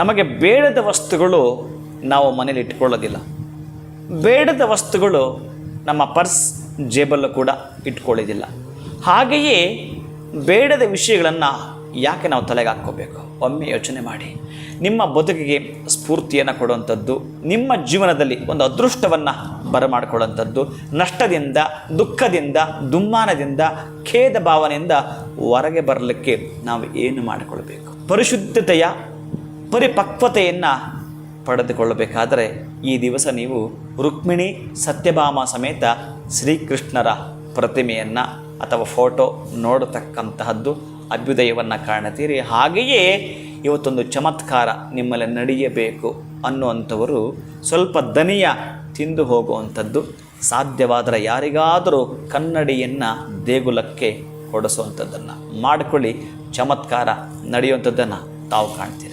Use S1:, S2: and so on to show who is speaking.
S1: ನಮಗೆ ಬೇಡದ ವಸ್ತುಗಳು ನಾವು ಮನೇಲಿ ಇಟ್ಕೊಳ್ಳೋದಿಲ್ಲ. ಬೇಡದ ವಸ್ತುಗಳು ನಮ್ಮ ಪರ್ಸ್ ಜೇಬಲ್ಲೂ ಕೂಡ ಇಟ್ಕೊಳ್ಳೋದಿಲ್ಲ. ಹಾಗೆಯೇ ಬೇಡದ ವಿಷಯಗಳನ್ನು ಯಾಕೆ ನಾವು ತಲೆಗೆ ಹಾಕ್ಕೋಬೇಕು? ಒಮ್ಮೆ ಯೋಚನೆ ಮಾಡಿ. ನಿಮ್ಮ ಬದುಕಿಗೆ ಸ್ಫೂರ್ತಿಯನ್ನು ಕೊಡುವಂಥದ್ದು, ನಿಮ್ಮ ಜೀವನದಲ್ಲಿ ಒಂದು ಅದೃಷ್ಟವನ್ನು ಬರಮಾಡಿಕೊಳ್ಳುವಂಥದ್ದು, ನಷ್ಟದಿಂದ, ದುಃಖದಿಂದ, ದುಮ್ಮಾನದಿಂದ, ಖೇದ ಭಾವನೆಯಿಂದ ಹೊರಗೆ ಬರಲಿಕ್ಕೆ ನಾವು ಏನು ಮಾಡಿಕೊಳ್ಬೇಕು? ಪರಿಶುದ್ಧತೆಯ ಪರಿಪಕ್ವತೆಯನ್ನು ಪಡೆದುಕೊಳ್ಳಬೇಕಾದರೆ ಈ ದಿವಸ ನೀವು ರುಕ್ಮಿಣಿ ಸತ್ಯಭಾಮ ಸಮೇತ ಶ್ರೀಕೃಷ್ಣರ ಪ್ರತಿಮೆಯನ್ನು ಅಥವಾ ಫೋಟೋ ನೋಡತಕ್ಕಂತಹದ್ದು ಅಭ್ಯುದಯವನ್ನು ಕಾಣುತ್ತೀರಿ. ಹಾಗೆಯೇ ಇವತ್ತೊಂದು ಚಮತ್ಕಾರ ನಿಮ್ಮಲ್ಲಿ ನಡೆಯಬೇಕು ಅನ್ನುವಂಥವರು ಸ್ವಲ್ಪ ದನಿಯ ತಿಂದು ಹೋಗುವಂಥದ್ದು, ಸಾಧ್ಯವಾದರೆ ಯಾರಿಗಾದರೂ ಕನ್ನಡಿಯನ್ನು ದೇಗುಲಕ್ಕೆ ಕೊಡಿಸುವಂಥದ್ದನ್ನು ಮಾಡಿಕೊಳ್ಳಿ. ಚಮತ್ಕಾರ ನಡೆಯುವಂಥದ್ದನ್ನು ತಾವು ಕಾಣ್ತೀರಿ.